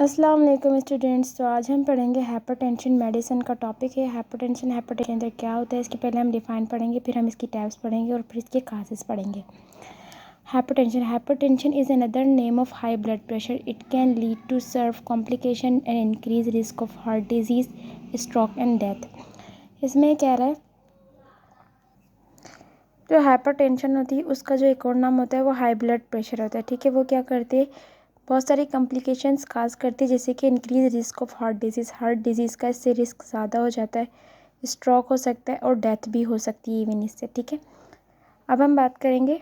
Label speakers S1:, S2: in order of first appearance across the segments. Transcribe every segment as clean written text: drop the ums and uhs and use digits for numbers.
S1: अस्सलाम वालेकुम स्टूडेंट्स। तो आज हम पढ़ेंगे हाइपरटेंशन मेडिसिन का टॉपिक है। हाइपरटेंशन के अंदर क्या होता है, इसके पहले हम डिफाइन पढ़ेंगे, फिर हम इसकी टाइप्स पढ़ेंगे और फिर इसके काजेस पढ़ेंगे। Hypertension is another name of high blood pressure. It can lead to severe complication and increase risk of heart disease, stroke and death. इसमें कह रहा है जो हाइपरटेंशन होती है उसका जो एक और नाम होता है वो हाई ब्लड प्रेशर होता है। ठीक है, वो क्या करते हैं, बहुत सारी कॉम्प्लिकेशंस काज करती है, जैसे कि increase risk of heart disease का इससे रिस्क ज़्यादा हो जाता है, स्ट्रोक हो सकता है और डेथ भी हो सकती है इवन इससे। ठीक है, अब हम बात करेंगे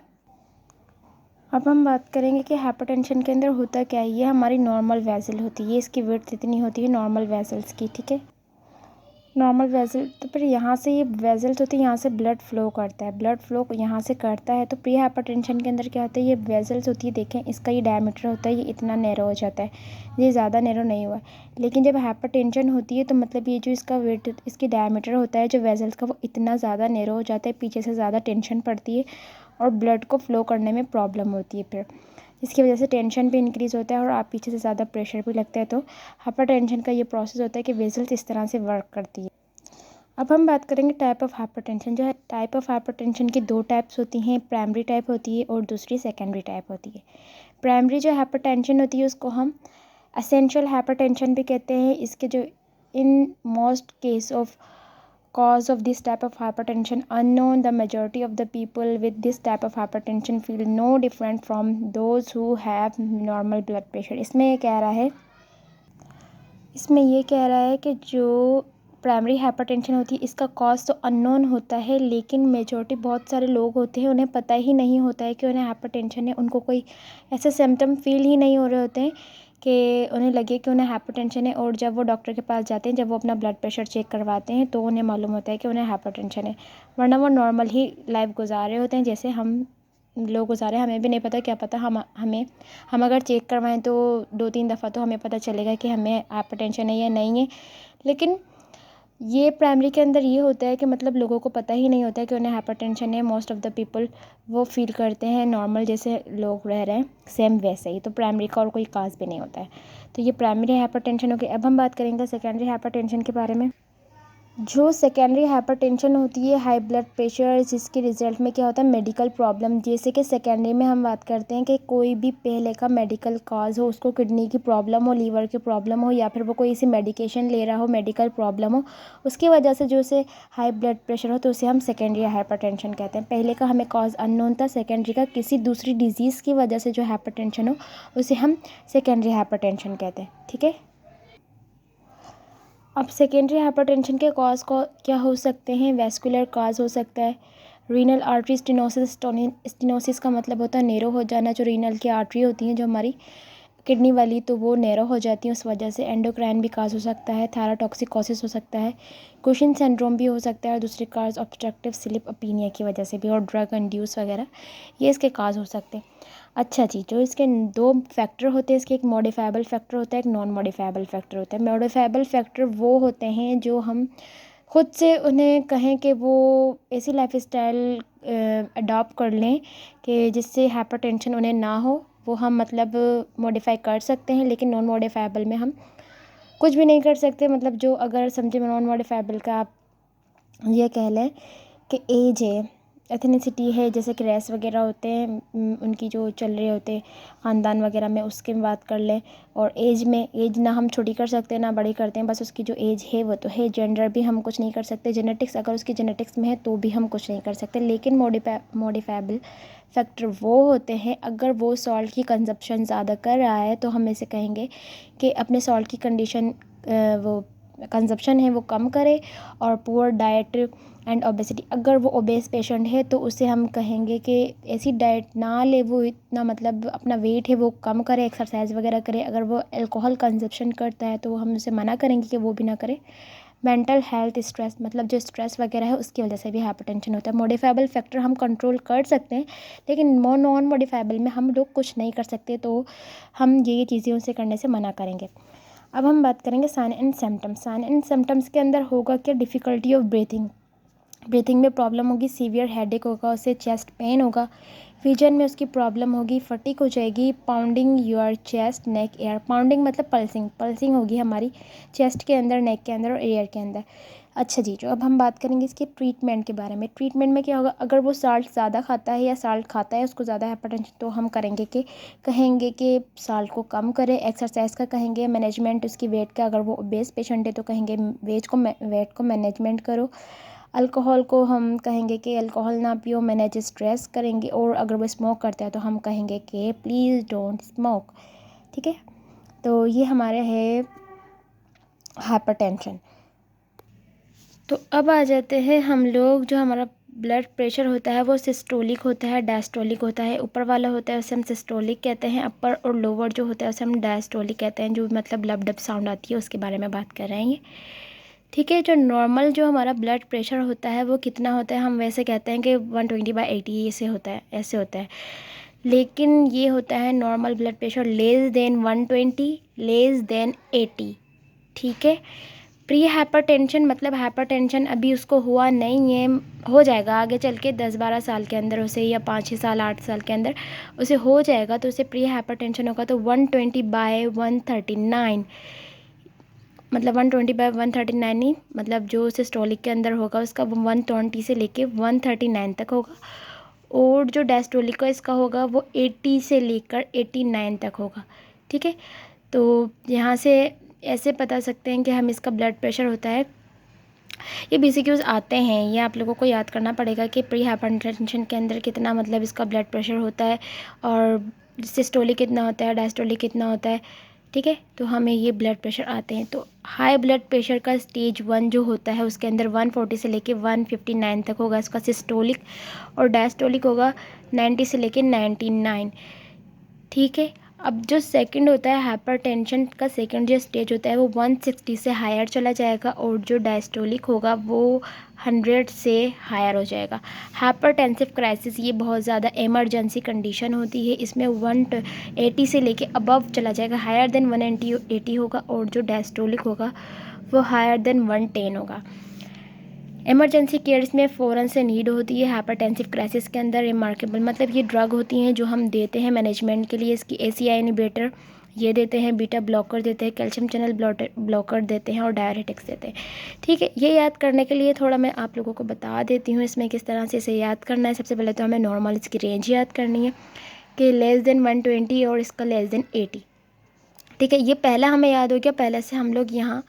S1: कि हाइपरटेंशन के अंदर होता क्या है। ये हमारी नॉर्मल वेसल होती है, ये इसकी विड्थ इतनी होती है नॉर्मल वेसल्स की। ठीक है, नॉर्मल वेसल, तो फिर यहाँ से ये वेसल्स होती है, यहाँ से ब्लड फ्लो करता है, ब्लड फ्लो यहाँ से करता है। तो प्री हाइपरटेंशन के अंदर क्या होता है, ये वेसल्स होती है, देखें इसका ये डायमीटर होता है, ये इतना नैरो हो जाता है, ये ज़्यादा नैरो नहीं हुआ। लेकिन जब हाइपरटेंशन होती है तो मतलब ये जो इसका वेट, इसकी डायमीटर होता है जो वेसल्स का, वो इतना ज़्यादा नैरो हो जाता है, पीछे से ज़्यादा टेंशन पड़ती है और ब्लड को फ्लो करने में प्रॉब्लम होती है। फिर इसकी वजह से टेंशन भी इंक्रीज़ होता है और आप पीछे से ज़्यादा प्रेशर भी लगता है। तो हाइपरटेंशन का ये प्रोसेस होता है कि वेसल्स इस तरह से वर्क करती है। अब हम बात करेंगे टाइप ऑफ हाइपरटेंशन। जो है टाइप ऑफ हाइपरटेंशन की दो टाइप्स होती हैं, प्राइमरी टाइप होती है और दूसरी सेकेंडरी टाइप होती है। प्राइमरी जो हाइपरटेंशन होती है उसको हम एसेंशियल हाइपरटेंशन भी कहते हैं। इसके जो in most case of cause of this type of hypertension unknown, the majority of the people with this type of hypertension feel no different from those who have normal blood pressure। इसमें ये कह रहा है कि जो primary hypertension होती है इसका कॉज तो अननोन होता है, लेकिन मेजॉरिटी बहुत सारे लोग होते हैं उन्हें पता ही नहीं होता है कि उन्हें हाइपरटेंशन है, उनको कोई ऐसे सिम्टम फील ही नहीं हो रहे होते हैं कि उन्हें लगे कि उन्हें हाइपरटेंशन है। और जब वो डॉक्टर के पास जाते हैं, जब वो अपना ब्लड प्रेशर चेक करवाते हैं, तो उन्हें मालूम होता है कि उन्हें हाइपरटेंशन है, वरना वो नॉर्मल ही लाइफ गुजार रहे होते हैं जैसे हम लोग गुजारे। हमें भी नहीं पता, क्या पता हम अगर चेक करवाएं तो 2-3 दफ़ा तो हमें पता चलेगा कि हमें हाइपरटेंशन है या नहीं है। लेकिन ये प्राइमरी के अंदर ये होता है कि मतलब लोगों को पता ही नहीं होता है कि उन्हें हाइपरटेंशन है। मोस्ट ऑफ़ द पीपल वो फील करते हैं नॉर्मल जैसे लोग रह रहे हैं सेम वैसे ही। तो प्राइमरी का और कोई काज भी नहीं होता है। तो ये प्राइमरी हाइपरटेंशन हो गई। अब हम बात करेंगे सेकेंडरी हाइपरटेंशन के बारे में। जो सेकेंडरी हाइपरटेंशन होती है हाई ब्लड प्रेशर, जिसके रिजल्ट में क्या होता है मेडिकल प्रॉब्लम। जैसे कि सेकेंडरी में हम बात करते हैं कि कोई भी पहले का मेडिकल कॉज हो, उसको किडनी की प्रॉब्लम हो, लीवर की प्रॉब्लम हो, या फिर वो कोई सी मेडिकेशन ले रहा हो, मेडिकल प्रॉब्लम हो, उसकी वजह से जो उसे हाई ब्लड प्रेशर हो, तो उसे हम सेकेंडरी हाइपरटेंशन कहते हैं। पहले का हमें कॉज अननोन था, सेकेंडरी का किसी दूसरी डिजीज़ की वजह से जो हाइपरटेंशन हो उसे हम सेकेंडरी हाइपरटेंशन कहते हैं। ठीक है, अब सेकेंडरी हाइपरटेंशन के कॉज को क्या हो सकते हैं, वेस्कुलर कॉज हो सकता है, रीनल आर्टरी स्टेनोसिस का मतलब होता है नैरो हो जाना। जो रीनल की आर्टरी होती हैं जो हमारी किडनी वाली, तो वो नैरो हो जाती है उस वजह से। एंडोक्राइन भी काज हो सकता है, थायराटॉक्सिकोसिस हो सकता है, कुशन सिंड्रोम भी हो सकता है, और दूसरे काज ऑब्स्ट्रक्टिव स्लीप अपीनिया की वजह से भी, और ड्रग इंड्यूस वगैरह, ये इसके काज हो सकते हैं। अच्छा जी, जो इसके दो फैक्टर होते हैं, इसके एक मॉडिफाइबल फैक्टर होता है, एक नॉन मॉडिफाइबल फैक्टर होता है। मॉडिफाइबल फैक्टर वो होते हैं जो हम खुद से उन्हें कहें कि वो ऐसी लाइफ स्टाइल अडॉप्ट कर लें कि जिससे हाइपरटेंशन उन्हें ना हो, वो हम मतलब मॉडिफाई कर सकते हैं। लेकिन नॉन मॉडिफाइबल में हम कुछ भी नहीं कर सकते। मतलब जो अगर समझे नॉन मॉडिफाइबल का आप ये कह लें कि एज है, एथनिसिटी है, जैसे कि रेस वगैरह होते हैं उनकी जो चल रहे होते हैं ख़ानदान वगैरह में, उसके में बात कर लें। और एज में, एज ना हम छोटी कर सकते हैं ना बड़ी करते हैं, बस उसकी जो एज है वो तो है। जेंडर भी हम कुछ नहीं कर सकते। जेनेटिक्स, अगर उसकी जेनेटिक्स में है तो भी हम कुछ नहीं कर सकते। लेकिन मॉडिफाइबल फैक्टर वो होते हैं, अगर वो सॉल्ट की कंजप्शन ज़्यादा कर रहा है तो हम इसे कहेंगे कि अपने सॉल्ट की कंडीशन वो कंजप्शन है वो कम करे। और पुअर डाइट एंड ओबेसिटी, अगर वो ओबेस पेशेंट है तो उसे हम कहेंगे कि ऐसी डाइट ना ले, वो इतना मतलब अपना वेट है वो कम करे, एक्सरसाइज वगैरह करे। अगर वो अल्कोहल कंजप्शन करता है तो हम उसे मना करेंगे कि वो भी ना करे। मेंटल हेल्थ स्ट्रेस, मतलब जो स्ट्रेस वगैरह है उसकी वजह से भी हाइपरटेंशन होता है। मॉडिफाइबल फैक्टर हम कंट्रोल कर सकते हैं, लेकिन नॉन मॉडिफाइबल में हम लोग कुछ नहीं कर सकते, तो हम ये चीज़ें उनसे करने से मना करेंगे। अब हम बात करेंगे sign and symptoms. Sign and symptoms के अंदर होगा क्या, डिफ़िकल्टी ऑफ ब्रीथिंग में प्रॉब्लम होगी, सीवियर हेडेक होगा, उससे चेस्ट पेन होगा, विजन में उसकी प्रॉब्लम होगी, फटीग हो जाएगी, pounding your chest neck air, pounding मतलब पल्सिंग, पल्सिंग होगी हमारी चेस्ट के अंदर, नेक के अंदर और एयर के अंदर। अच्छा जी, जो अब हम बात करेंगे इसके ट्रीटमेंट के बारे में। ट्रीटमेंट में क्या होगा, अगर वो साल्ट ज़्यादा खाता है या साल्ट खाता है उसको ज़्यादा हाइपरटेंशन, तो हम कहेंगे कि साल्ट को कम करे। एक्सरसाइज का कहेंगे, मैनेजमेंट उसकी वेट का, अगर वो ओबेस पेशेंट है तो कहेंगे वेट को मैनेजमेंट करो। अल्कोहल को हम कहेंगे कि अल्कोहल ना पियो, मैनेज स्ट्रेस करेंगे। और अगर वो स्मोक करता है तो हम कहेंगे कि प्लीज़ डोंट स्मोक। ठीक है, तो ये हमारे है हाइपरटेंशन। तो अब आ जाते हैं हम लोग, जो हमारा ब्लड प्रेशर होता है वो सिस्टोलिक होता है, डायस्टोलिक होता है। ऊपर वाला होता है उसे हम सिस्टोलिक कहते हैं, अपर और लोअर जो होता है उसे हम डायस्टोलिक कहते हैं, जो मतलब लब डब साउंड आती है उसके बारे में बात कर रहे हैं ये। ठीक है, जो नॉर्मल जो हमारा ब्लड प्रेशर होता है वो कितना होता है, हम वैसे कहते हैं कि 120/80 ऐसे होता है, ऐसे होता है। लेकिन ये होता है normal blood pressure less than 120, less than 80। ठीक है, प्री हाइपरटेंशन मतलब हाइपरटेंशन अभी उसको हुआ नहीं है, हो जाएगा आगे चल के 10-12 साल के अंदर उसे, या 5-6 साल 8 साल के अंदर उसे हो जाएगा, तो उसे प्री हाइपरटेंशन होगा। तो 120/139 मतलब 120/139 नहीं, मतलब जो सिस्टोलिक के अंदर होगा उसका 120 से लेके 139 तक होगा। और जो डायस्टोलिक का इसका होगा वो 80 से लेकर 89 तक होगा। ठीक है, तो यहाँ से ऐसे बता सकते हैं कि हम इसका ब्लड प्रेशर होता है। ये BCQs आते हैं, ये आप लोगों को याद करना पड़ेगा कि प्री हाइपरटेंशन के अंदर कितना मतलब इसका ब्लड प्रेशर होता है, और सिस्टोलिक कितना होता है, डायस्टोलिक कितना होता है। ठीक है, तो हमें ये ब्लड प्रेशर आते हैं। तो हाई ब्लड प्रेशर का स्टेज 1 जो होता है उसके अंदर 140 से लेके 159 तक होगा इसका सिस्टोलिक, और डायस्टोलिक होगा 90 से लेके 99। ठीक है, अब जो सेकंड होता है हाइपरटेंशन का सेकंड जो स्टेज होता है वो 160 से हायर चला जाएगा, और जो डायस्टोलिक होगा वो 100 से हायर हो जाएगा। हाइपरटेंसिव क्राइसिस ये बहुत ज़्यादा इमरजेंसी कंडीशन होती है, इसमें 180 से लेके अबव चला जाएगा, हायर देन 180 होगा, और जो डायस्टोलिक होगा वो हायर देन 110 होगा। इमरजेंसी केयर्स में फ़ौरन से नीड होती है हाइपरटेंसिव क्राइसिस के अंदर। रिमार्केबल मतलब ये ड्रग होती हैं जो हम देते हैं मैनेजमेंट के लिए, इसकी ACI इनहिबिटर ये देते हैं, बीटा ब्लॉकर देते हैं, कैल्शियम चैनल ब्लॉकर देते हैं, और डायरेटिक्स देते हैं। ठीक है, ये याद करने के लिए थोड़ा मैं आप लोगों को बता देती हूँ इसमें किस तरह से इसे याद करना है। सबसे पहले तो हमें नॉर्मल इसकी रेंज याद करनी है कि लेस देन 120 और इसका लेस देन 80। ठीक है, ये पहला हमें याद हो गया, पहले से हम लोग यहाँ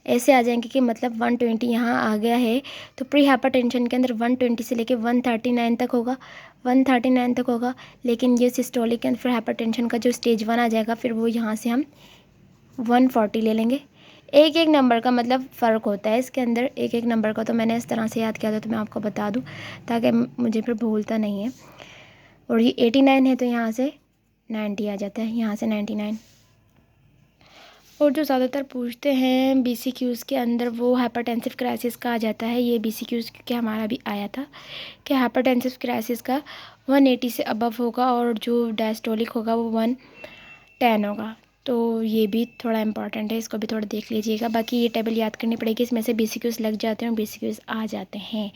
S1: ऐसे आ जाएंगे कि मतलब 120 यहाँ आ गया है, तो प्री हाइपरटेंशन के अंदर 120 से लेके 139 तक होगा, 139 तक होगा। लेकिन ये सिस्टोलिक के अंदर फिर हाइपरटेंशन का जो स्टेज 1 आ जाएगा, फिर वो यहाँ से हम 140 ले लेंगे। एक एक नंबर का मतलब फ़र्क होता है इसके अंदर, एक एक नंबर का, तो मैंने इस तरह से याद किया था, तो मैं आपको बता दूँ ताकि मुझे फिर भूलता नहीं है। और ये 89 है तो यहाँ से 90 आ जाता है, यहाँ से 99। और जो ज़्यादातर पूछते हैं BCQs के अंदर वो हाइपरटेंसिव क्राइसिस का आ जाता है। ये BCQs क्योंकि हमारा भी आया था कि हाइपरटेंसिव क्राइसिस का 180 से अबव होगा, और जो डायस्टोलिक होगा वो 110 होगा। तो ये भी थोड़ा इंपॉर्टेंट है, इसको भी थोड़ा देख लीजिएगा। बाकी ये टेबल याद करनी पड़ेगी, इसमें से BCQs लग जाते हैं और BCQs आ जाते हैं।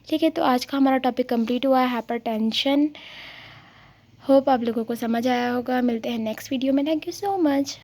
S1: ठीक है, तो आज का हमारा टॉपिक कंप्लीट हुआ है हाइपरटेंशन। होप आप लोगों को समझ आया होगा। मिलते हैं नेक्स्ट वीडियो में। Thank you so much.